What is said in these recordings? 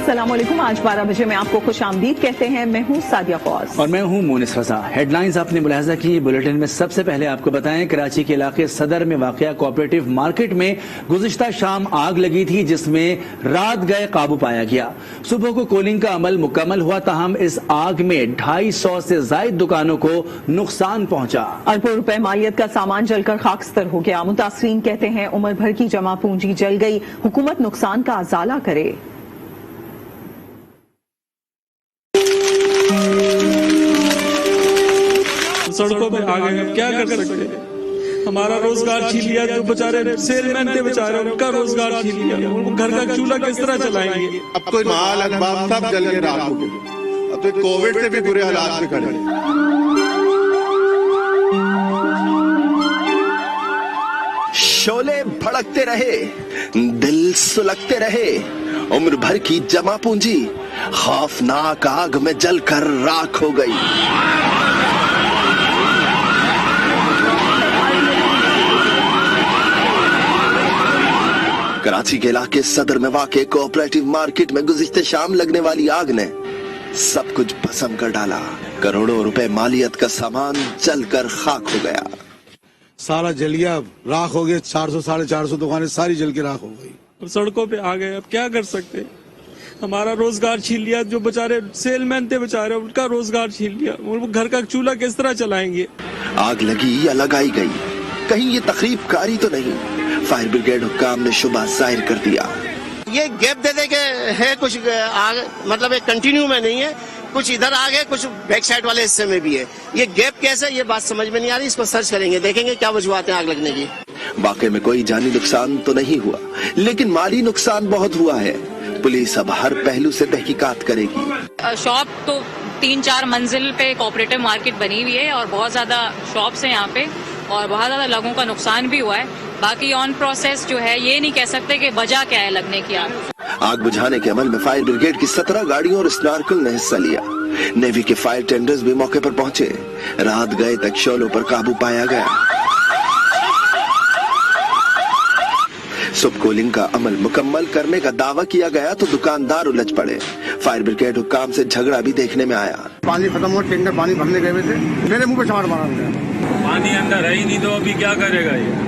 अस्सलाम वालेकुम। आज 12 बजे में आपको खुश आमदीद कहते हैं। मैं हूँ सादिया फौज और मैं हूँ मोनिस रजा। हेडलाइंस आपने मुलाहजा की। बुलेटिन में सबसे पहले आपको बताएं, कराची के इलाके सदर में वाक़या कोऑपरेटिव मार्केट में गुज़िश्ता शाम आग लगी थी, जिसमें रात गए काबू पाया गया। सुबह को कूलिंग का अमल मुकम्मल हुआ, ताहम इस आग में 250 से ज़ायद दुकानों को नुकसान पहुंचा। अरबों रुपए मालियत का सामान जलकर खाकस्तर हो गया। मुतासरीन कहते हैं उम्र भर की जमा पूंजी जल गई, हुकूमत नुकसान का अजाला करे। सड़कों पे आ गए, क्या कर सकते हैं? हमारा रोजगार छीन लिया, जो बेचारे सेलमैन थे बेचारे, उनका रोजगार छीन लिया। वो घर का चूल्हा किस तरह चलाएंगे? अब तो माल असबाब सब जल के राख हो गए। अब तो कोविड से भी बुरे हालात में खड़े। शोले भड़कते रहे, दिल सुलगते रहे, उम्र भर की जमा पूंजी खौफनाक आग में जलकर राख हो गई। कराची के इलाके सदर में वाक़े कोऑपरेटिव मार्केट में गुज़िश्ते शाम लगने वाली आग ने सब कुछ भस्म कर डाला। करोड़ों रुपए मालियत का सामान जलकर खाक हो गया। सारा जलिया राख हो गया। 400 साढ़े 400 दुकानें सारी जल के राख हो गई। सड़कों पे आ गए, अब क्या कर सकते हैं? हमारा रोजगार छीन लिया, जो बेचारे सेलमैन थे बेचारे, उनका रोजगार छीन लिया। वो घर का चूल्हा किस तरह चलाएंगे? आग लगी या लगाई गई, कहीं ये तकरीब कारी तो नहीं? फायर ब्रिगेड हुक्काम ने शुबा जाहिर कर दिया। ये गैप दे दे के है, कुछ आग मतलब एक कंटिन्यू में नहीं है, कुछ इधर आग है, कुछ बैक साइड वाले हिस्से में भी है। ये गैप कैसे, ये बात समझ में नहीं आ रही। इसको सर्च करेंगे, देखेंगे क्या वजूहात है आग लगने की। वाकई में कोई जानी नुकसान तो नहीं हुआ, लेकिन माली नुकसान बहुत हुआ है। पुलिस अब हर पहलू से तहकीकात करेगी। शॉप तो 3-4 मंजिल पे कोऑपरेटिव मार्केट बनी हुई है और बहुत ज्यादा शॉप्स हैं यहाँ पे और बहुत ज्यादा लोगों का नुकसान भी हुआ है। बाकी ऑन प्रोसेस जो है, ये नहीं कह सकते कि वजह क्या है लगने की आग बुझाने के अमल में फायर ब्रिगेड की 17 गाड़ियों और स्नार्कल ने हिस्सा लिया। नेवी के फायर टेंडर्स भी मौके पर पहुंचे। रात गए तक शोलों पर काबू पाया गया। सुब कूलिंग का अमल मुकम्मल करने का दावा किया गया तो दुकानदार उलझ पड़े। फायर ब्रिगेड हुक्काम से झगड़ा भी देखने में आया। पानी खत्म हुआ, टेंडर पानी भरने गए थे, मेरे मुंह पे चमार मारा गया। पानी अंदर है ही नहीं, तो अभी क्या करेगा ये?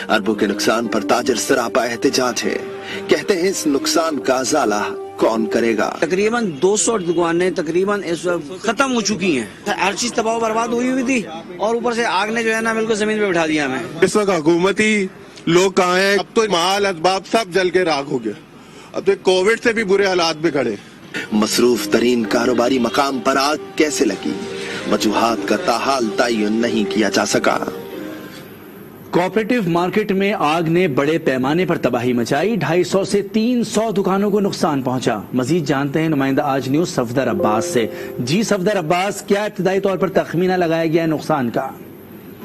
अरबों के नुकसान पर ताजर सरापा एहतजाज है। कहते हैं इस नुकसान का अजाला कौन करेगा? तकरीबन 200 दुकानें तकरीबन इस वक्त खत्म हो चुकी हैं। हर चीज तबाह बर्बाद हुई थी और ऊपर से आग ने जो है ना बिल्कुल जमीन पे बिठा दिया हमें। इस वक्त हुकूमती लोग कहाँ हैं? अब तो माल असबाब सब जल के राख हो गया। अब तो कोविड से भी बुरे हालात में खड़े। मसरूफ तरीन कारोबारी मकाम पर आग कैसे लगी, वजूहात का ताहाल तयन नहीं किया जा सका। कोऑपरेटिव मार्केट में आग ने बड़े पैमाने पर तबाही मचाई। 250 से 300 दुकानों को नुकसान पहुंचा। मजीद जानते हैं नुमाइंदा आज न्यूज सफदर अब्बास से। जी सफदर अब्बास, क्या इब्तदाई तौर पर तखमीना लगाया गया है नुकसान का?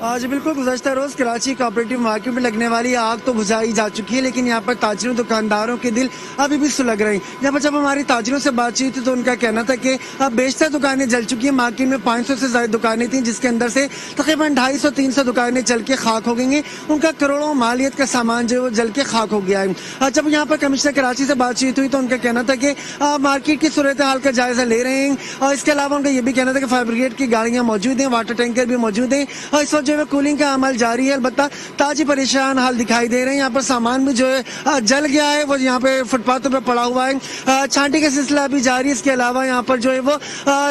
आज बिल्कुल गुज़श्ता रोज कराची कोऑपरेटिव मार्केट में लगने वाली आग तो बुझाई जा चुकी है, लेकिन यहाँ पर ताजिरों दुकानदारों के दिल अभी भी सुलग रहे हैं। यहाँ पर जब हमारी ताजिरों से बातचीत हुई तो उनका कहना था कि अब बेशतर दुकानें जल चुकी हैं। मार्केट में 500 से ज्यादा दुकानें थी, जिसके अंदर से तकरीबन 250-300 दुकानें जल के खाक हो गई हैं। उनका करोड़ों मालियत का सामान जो है वो जल के खाक हो गया है। जब यहाँ पर कमिश्नर कराची से बातचीत हुई तो उनका कहना था कि मार्केट की सूरत हाल का जायजा ले रहे हैं और इसके अलावा उनका ये भी कहना था कि फायर ब्रिगेड की गाड़ियां मौजूद हैं, वाटर टैंकर भी मौजूद है और इस वक्त जो है कूलिंग का अमल जारी है। अलबत्ता ताजी परेशान हाल दिखाई दे रहे हैं। यहाँ पर सामान भी जो है जल गया है, वो यहाँ पे फुटपाथों पे पड़ा हुआ है। छांटी का सिलसिला भी जारी है। इसके अलावा यहाँ पर जो है वो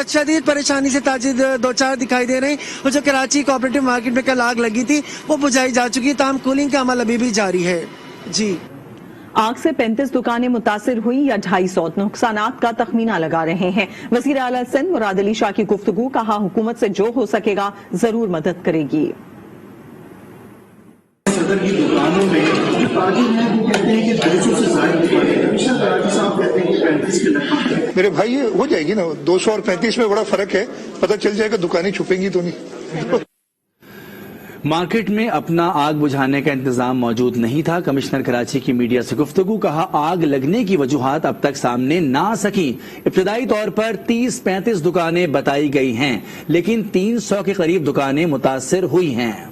शदीद परेशानी से ताजी दो चार दिखाई दे रहे हैं। और जो कराची कोऑपरेटिव मार्केट में कल आग लगी थी वो बुझाई जा चुकी है, ताहम कूलिंग का अमल अभी भी जारी है। जी, आग से 35 दुकानें मुतासिर हुई या 250 नुकसानात का तखमीना लगा रहे हैं। वज़ीर आला सिंध मुराद अली शाह की गुफ्तगू, कहा हुकूमत से जो हो सकेगा जरूर मदद करेगी। सदर की दुकानों में ताजिर हैं वो कहते हैं कि 200 से ज्यादा कमिश्नर कराची साहब कहते हैं कि 35 के लगभग। मेरे भाई ये हो जाएगी ना, 200 और 35 में बड़ा फर्क है। पता चल जाएगा दुकानें छुपेंगी तो नहीं। मार्केट में अपना आग बुझाने का इंतजाम मौजूद नहीं था। कमिश्नर कराची की मीडिया से गुफ्तगू, कहा आग लगने की वजूहात अब तक सामने ना आ सकी। इब्तदाई तौर पर 30-35 दुकानें बताई गई हैं, लेकिन 300 के करीब दुकानें मुतासिर हुई हैं।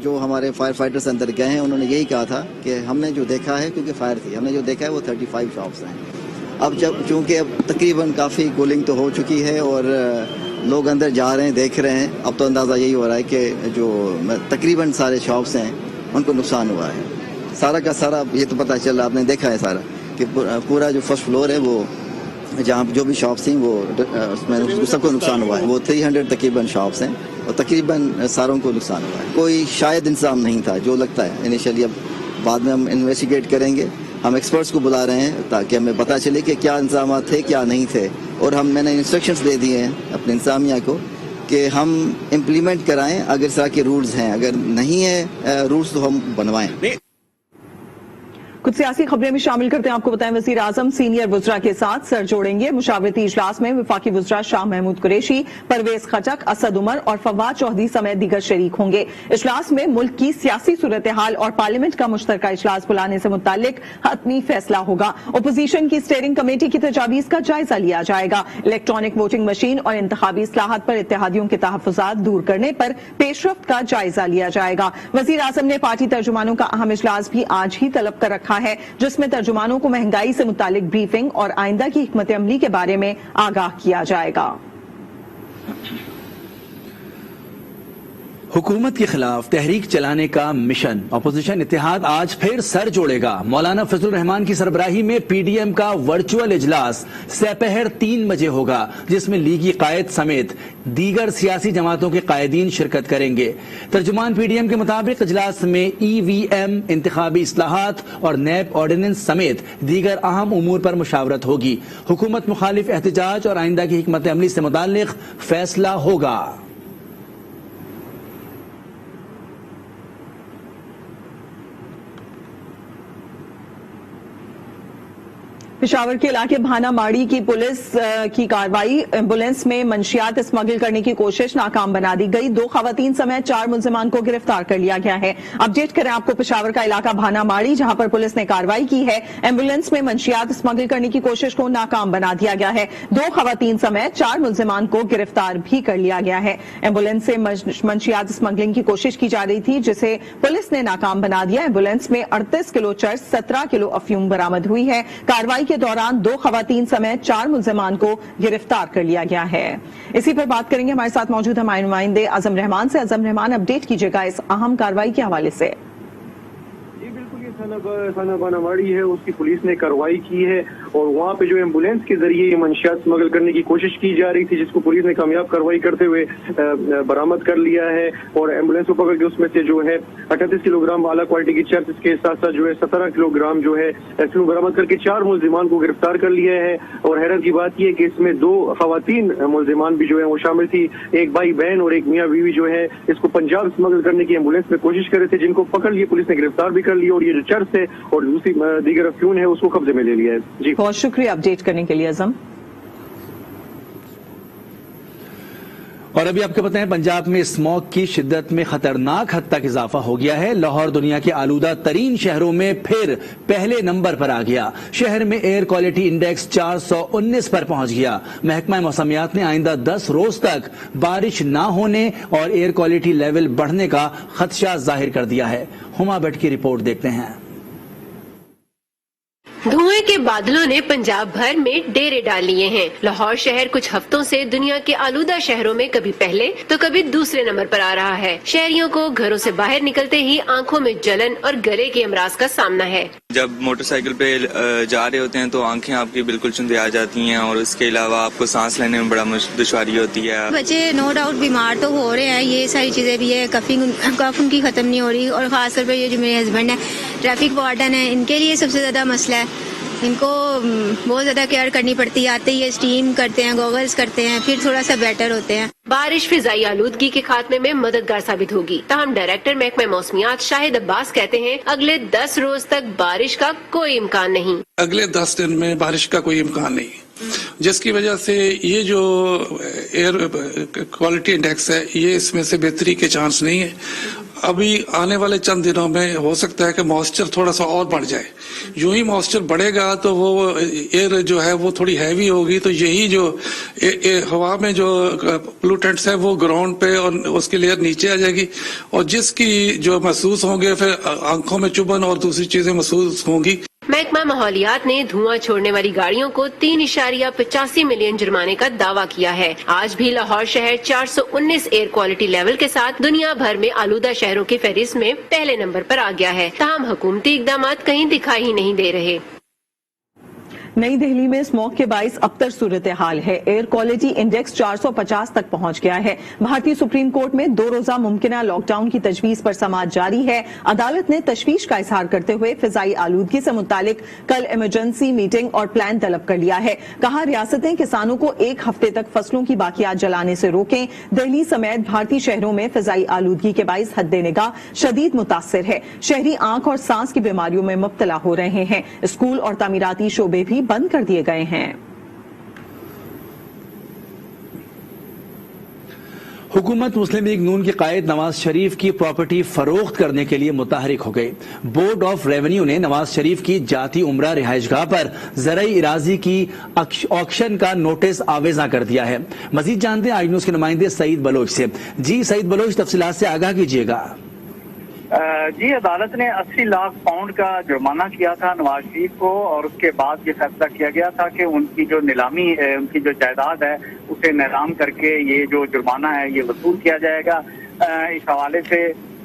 جو ہمارے فائر فائٹرز اندر گئے ہیں انہوں نے یہی کہا تھا کہ ہم نے جو دیکھا ہے، کیونکہ فائر تھی، ہم نے جو دیکھا ہے وہ 35 شاپس ہیں. اب چونکہ اب تقریباً کافی کولنگ تو ہو چکی ہے اور لوگ اندر جا رہے ہیں، دیکھ رہے ہیں. اب تو اندازہ یہی ہو رہا ہے کہ جو تقریباً سارے شاپس ہیں ان کو نقصان ہوا ہے. سارا کا سارا یہ تو پتہ چل رہا، آپ نے دیکھا ہے سارا کہ پورا جو فرسٹ فلور ہے وہ جہاں جو بھی شاپس تھیں وہ اس میں سب کو نقصان ہوا ہے. وہ 300 تقریباً شاپس ہیں اور تقریباً ساروں کو نقصان ہوا ہے. کوئی شاید انتظام نہیں تھا جو لگتا ہے انیشلی. اب بعد میں ہم انویسٹیگیٹ کریں گے، ہم ایکسپرٹس کو بلا رہے ہیں تاکہ ہمیں پتہ چلے کہ کیا انتظامات تھے کیا نہیں تھے. اور میں نے انسٹرکشنز دے دیے ہیں اپنے انتظامیہ کو کہ ہم امپلیمنٹ کرائیں اگر اس طرح کے رولز ہیں، اگر نہیں ہے رولز تو ہم بنوائیں. کچھ سیاسی خبریں بھی شامل کرتے ہیں. آپ کو بتائیں وزیر اعظم سینئر وزراء کے ساتھ سر جوڑیں گے. مشاورتی اجلاس میں وفاقی وزراء شاہ محمود قریشی، پرویز خٹک، اسد عمر اور فواد چودھری سمیت دیگر شریک ہوں گے. اجلاس میں ملک کی سیاسی صورتحال اور پارلیمنٹ کا مشترکہ اجلاس بلانے سے متعلق حتمی فیصلہ ہوگا. اپوزیشن کی اسٹیئرنگ کمیٹی کی تجاویز کا جائزہ لیا جائے گا. الیکٹرانک ووٹنگ مشین اور انتخابی اصلاحات پر اتحادیوں کے تحفظات دور کرنے پر پیش رفت کا جائزہ لیا جائے گا. وزیر اعظم نے پارٹی ترجمانوں کا اہم اجلاس بھی آج ہی طلب کر رکھا ہے، جس میں ترجمانوں کو مہنگائی سے متعلق بریفنگ اور آئندہ کی حکمت عملی کے بارے میں آگاہ کیا جائے گا. حکومت کے خلاف تحریک چلانے کا مشن، اپوزیشن اتحاد آج پھر سر جوڑے گا. مولانا فضل الرحمان کی سربراہی میں پی ڈی ایم کا ورچوئل اجلاس سپہر 3 بجے ہوگا، جس میں لیگی قائد سمیت دیگر سیاسی جماعتوں کے قائدین شرکت کریں گے. ترجمان پی ڈی ایم کے مطابق اجلاس میں ای وی ایم، انتخابی اصلاحات اور نیب آرڈیننس سمیت دیگر اہم امور پر مشاورت ہوگی. حکومت مخالف احتجاج اور آئندہ کی حکمت عملی سے متعلق فیصلہ ہوگا. پشاور کے علاقے بھانا ماڑی کی پولیس کی کارروائی، ایمبولینس میں منشیات اسمگل کرنے کی کوشش ناکام بنا دی گئی. 2 خواتین سمیت 4 ملزمان کو گرفتار کر لیا گیا ہے. اپڈیٹ کریں آپ کو پشاور کا علاقہ بھانا ماڑی، جہاں پر پولیس نے کارروائی کی ہے. ایمبولینس میں منشیات اسمگل کرنے کی کوشش کو ناکام بنا دیا گیا ہے. 2 خواتین سمیت 4 ملزمان کو گرفتار بھی کر لیا گیا ہے. ایمبولینس سے منشیات اسمگلنگ کی کوشش کی جا رہی تھی، جسے پولیس نے ناکام بنا دیا. ایمبولینس میں 38 کلو چرس، 17 کلو افیون برآمد ہوئی ہے. کارروائی کے دوران 2 خواتین سمیت 4 ملزمان کو گرفتار کر لیا گیا ہے. اسی پر بات کریں گے، ہمارے ساتھ موجود ہمارے نمائندے اعظم رحمان سے. اعظم رحمان، اپڈیٹ کیجیے گا اس اہم کارروائی کے حوالے سے. تھانہ بھانا ماڑی ہے، اس کی پولیس نے کارروائی کی ہے اور وہاں پہ جو ایمبولینس کے ذریعے یہ منشیات اسمگل کرنے کی کوشش کی جا رہی تھی، جس کو پولیس نے کامیاب کارروائی کرتے ہوئے برآمد کر لیا ہے. اور ایمبولینس کو پکڑ کے اس میں سے جو ہے 38 کلو گرام اعلیٰ کوالٹی کی چرس، اس کے ساتھ ساتھ جو ہے 17 کلو گرام جو ہے افیون برآمد کر کے 4 ملزمان کو گرفتار کر لیا ہے. اور حیرت کی بات یہ ہے کہ اس میں 2 خواتین ملزمان بھی جو ہے وہ شامل تھی. ایک بھائی بہن اور ایک میاں بیوی جو ہے اس کو پنجاب اسمگل کرنے کی ایمبولینس میں کوشش کر رہے تھے، جن کو پکڑ لیے پولیس نے گرفتار بھی کر لیا اور یہ جو چرس ہے اور دوسری دیگر افیون ہے اس کو قبضے میں لے لیا ہے. جی بہت شکریہ اپڈیٹ کرنے کے لیے اعظم. اور ابھی آپ کو بتائیں پنجاب میں اسموگ کی شدت میں خطرناک حد تک اضافہ ہو گیا ہے. لاہور دنیا کے آلودہ ترین شہروں میں پھر پہلے نمبر پر آ گیا. شہر میں ایئر کوالٹی انڈیکس 419 پر پہنچ گیا. محکمہ موسمیات نے آئندہ 10 روز تک بارش نہ ہونے اور ایئر کوالٹی لیول بڑھنے کا خدشہ ظاہر کر دیا ہے. ہما بٹ کی رپورٹ دیکھتے ہیں. دھوئیں کے بادلوں نے پنجاب بھر میں ڈیرے ڈال لیے ہیں. لاہور شہر کچھ ہفتوں سے دنیا کے آلودہ شہروں میں کبھی پہلے تو کبھی دوسرے نمبر پر آ رہا ہے. شہریوں کو گھروں سے باہر نکلتے ہی آنکھوں میں جلن اور گلے کے امراض کا سامنا ہے. جب موٹر سائیکل پہ جا رہے ہوتے ہیں تو آنکھیں آپ کی بالکل چندے آ جاتی ہیں اور اس کے علاوہ آپ کو سانس لینے میں بڑا دشواری ہوتی ہے. بچے نو ڈاؤٹ بیمار تو ہو رہے ہیں، یہ ساری چیزیں بھی ہے. کف ان کی ختم نہیں ہو رہی اور خاص طور پر یہ جو میرے ہسبینڈ ہیں ٹریفک وارڈن ہیں، ان کے لیے سب سے زیادہ مسئلہ ہے. ان کو بہت زیادہ کیئر کرنی پڑتی ہے. آتے ہی اسٹیم کرتے ہیں، گوگلز کرتے ہیں، پھر تھوڑا سا بیٹر ہوتے ہیں. بارش فضائی آلودگی کے خاتمے میں مددگار ثابت ہوگی. تاہم ڈائریکٹر محکمہ موسمیات شاہد عباس کہتے ہیں اگلے 10 روز تک بارش کا کوئی امکان نہیں. اگلے 10 دن میں بارش کا کوئی امکان نہیں، جس کی وجہ سے یہ جو ایئر کوالٹی انڈیکس ہے یہ اس میں سے بہتری کے چانس نہیں ہے. अभी आने वाले चंद दिनों में हो सकता है कि मॉइस्चर थोड़ा सा और बढ़ जाए। यूं ही मॉइस्चर बढ़ेगा तो वो एयर जो है वो थोड़ी हैवी होगी, तो यही जो हवा में जो पोल्यूटेंट्स है वो ग्राउंड पे और उसकी लेयर नीचे आ जाएगी, और जिसकी जो महसूस होंगे फिर आंखों में चुभन और दूसरी चीजें महसूस होंगी। महकमा माहौलियात ने धुआं छोड़ने वाली गाड़ियों को 3.85 मिलियन जुर्माने का दावा किया है। आज भी लाहौर शहर 419 एयर क्वालिटी लेवल के साथ दुनिया भर में आलूदा शहरों की फहरिस्त में पहले नंबर पर आ गया है। ताहम हुकूमती इक़दामात कहीं दिखाई ही नहीं दे रहे। नई दिल्ली में स्मॉग के बाइस अबतर सूरत हाल है। एयर क्वालिटी इंडेक्स 450 तक पहुंच गया है। भारतीय सुप्रीम कोर्ट में 2 रोजा मुमकिना लॉकडाउन की तजवीज पर समाअत जारी है। अदालत ने तशवीश का इजहार करते हुए फिजाई आलूदगी से मुतालिक कल इमरजेंसी मीटिंग और प्लान तलब कर लिया है। कहा, रियासतें किसानों को 1 हफ्ते तक फसलों की बाकियात जलाने से रोकें। दिल्ली समेत भारतीय शहरों में फिजाई आलूदगी के बाइस हद्दे निगाह शदीद मुतासिर है। शहरी आंख और सांस की बीमारियों में मुब्तला हो रहे हैं। स्कूल और तामीराती शोबे भी बंद कर दिए गए हैं। हुकूमत मुस्लिम लीग नून के कायद नवाज शरीफ की प्रॉपर्टी फरोख्त करने के लिए मुतहरिक हो गई। बोर्ड ऑफ रेवेन्यू ने नवाज शरीफ की जाती उम्रा रिहाइशगाह पर ज़राई इराजी की ऑक्शन का नोटिस आवेजा कर दिया है। मजीद जानते हैं आज न्यूज के नुमाइंदे सईद बलोच से। जी सईद बलोच, तफसीलात से आगाह कीजिएगा। जी, अदालत ने 80 लाख पाउंड का जुर्माना किया था नवाज शरीफ को, और उसके बाद ये फैसला किया गया था कि उनकी जो नीलामी उनकी जो जायदाद है उसे नीलाम करके ये जो जुर्माना है ये वसूल किया जाएगा। इस हवाले से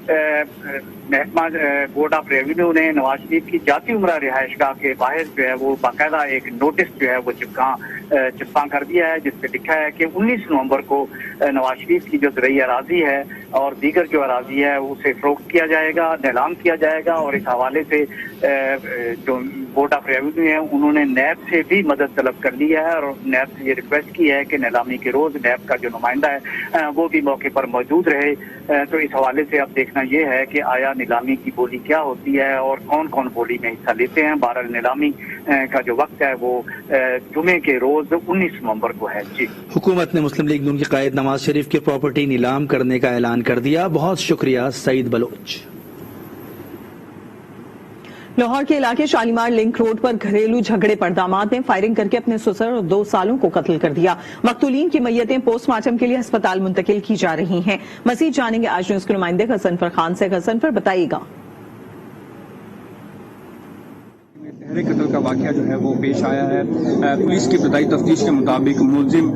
महकमा बोर्ड ऑफ रेवेन्यू ने नवाज शरीफ की जाती उम्रा रिहाइशगाह के बाहर जो है वो बाकायदा एक नोटिस जो है वो चिपका कर दिया है, जिसपे लिखा है कि 19 नवंबर को नवाज शरीफ की जो ज़रई अराजी है और दीगर जो अराजी है उसे फरोख्त किया जाएगा, नीलाम किया जाएगा। और इस हवाले से जो बोर्ड ऑफ रेवेन्यू है उन्होंने नैब से भी मदद तलब कर ली है और नैब से ये रिक्वेस्ट की है कि नीलामी के रोज नैब का जो नुमाइंदा है वो भी मौके पर मौजूद रहे। तो इस हवाले से अब देखना ये है कि आया नीलामी की बोली क्या होती है और कौन कौन बोली में हिस्सा लेते हैं। बहरहाल नीलामी का जो वक्त है वो जुमे के रोज 19 नवंबर को है। जी, हुकूमत ने मुस्लिम लीग नून के कायद नवाज शरीफ की प्रॉपर्टी नीलाम करने का ऐलान कर दिया। बहुत शुक्रिया सईद बलोच। लाहौर के इलाके शालीमार लिंक रोड पर घरेलू झगड़े पर दामाद ने फायरिंग करके अपने ससुर और 2 सालों को कत्ल कर दिया। मकतूलीन की मैयतें पोस्टमार्टम के लिए अस्पताल मुंतकिल की जा रही हैं। मजीद जानेंगे आज न्यूज के नुमाइंदे गजनफर खान से। गजनफर, बताइएगा। गहरे कत्ल का वाकया जो है वो पेश आया है। पुलिस की इब्तदाई तफ्तीश के मुताबिक मुलजिम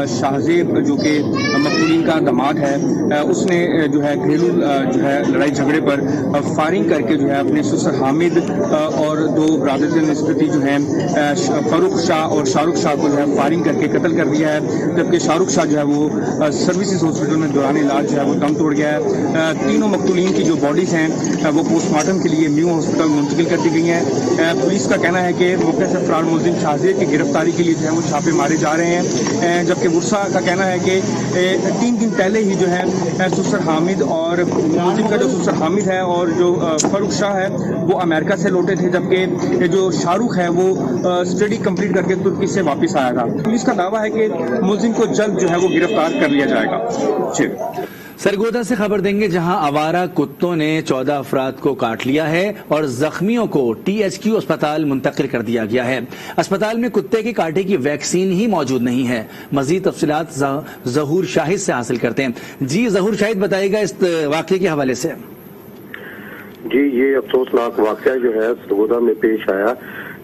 शाहजेब जो कि मकतूलीन का दामाद है उसने जो है घरेलू जो है लड़ाई झगड़े पर फायरिंग करके जो है अपने ससुर हामिद और 2 ब्रादर निस्बती जो है फरूख शाह और शाहरुख शाह को जो है फायरिंग करके कत्ल कर दिया है, जबकि शाहरुख शाह जो है वो सर्विसेज हॉस्पिटल में दौरान इलाज जो है वो दम तोड़ गया है। तीनों मकतूलीन की जो बॉडीज हैं वो पोस्टमार्टम के लिए न्यू हॉस्पिटल मुंतकिल कर दी गई हैं। पुलिस का कहना है कि मौके से फरार मुलजिम शाहजेब की गिरफ्तारी के लिए जो है वो छापे मारे जा रहे हैं, जबकि बुरसा का कहना है कि 3 दिन पहले ही जो है ससुर हामिद और मुलजिम का जो ससुर हामिद है और जो फरूख शाह है वो अमेरिका से लौटे थे, जबकि जो शाहरुख है वो स्टडी कंप्लीट करके तुर्की से वापस आया था। पुलिस का दावा है कि मुलजिम को जल्द जो है वो गिरफ्तार कर लिया जाएगा। सरगोदा से खबर देंगे, जहां आवारा कुत्तों ने 14 अफराद को काट लिया है और जख्मियों को THQ अस्पताल मुंतकिल कर दिया गया है। अस्पताल में कुत्ते के कांटे की वैक्सीन ही मौजूद नहीं है। मजीद तफसीलात जहूर शाहिद से हासिल करते हैं। जी जहूर शाहिद, बताइएगा इस वाकये के हवाले से। जी, ये अफसोसनाक वाकया जो है सरगोदा में पेश आया।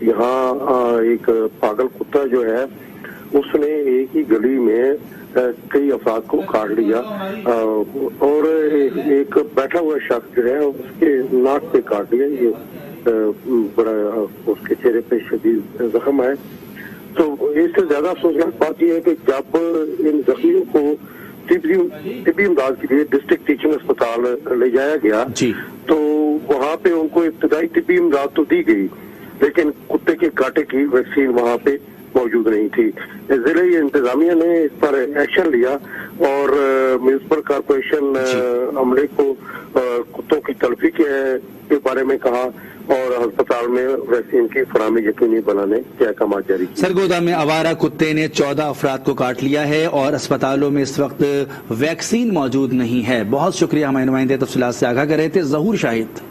यहाँ एक पागल कुत्ता जो है उसने एक ही गली में कई अफराद को काट लिया और एक बैठा हुआ शख्स जो है उसके नाक पे काट दिया। ये बड़ा उसके चेहरे पे शदीद जख्म है। तो इससे ज्यादा अफसोसनाक बात यह है कि जब इन जख्मियों को तिब्बी इमदाद के लिए डिस्ट्रिक्ट टीचिंग अस्पताल ले जाया गया तो वहाँ पे उनको इब्तदाई तिब्बी इमदाद तो दी गई, लेकिन कुत्ते के कांटे की वैक्सीन वहाँ पे मौजूद नहीं थी। जिले इंतजामिया ने इस पर एक्शन लिया और म्यूनिसिपल कॉरपोरेशन अमले को कुत्तों की तलफी के बारे में कहा और अस्पताल में वैक्सीन की फराहमी यकीनी बनाने के अहकाम जारी किए। सरगोदा में आवारा कुत्ते ने 14 अफराद को काट लिया है और अस्पतालों में इस वक्त वैक्सीन मौजूद नहीं है। बहुत शुक्रिया, हमारे नुमाइंदे तफसीलात से आगाह कर रहे थे। ज़हूर शाहिद।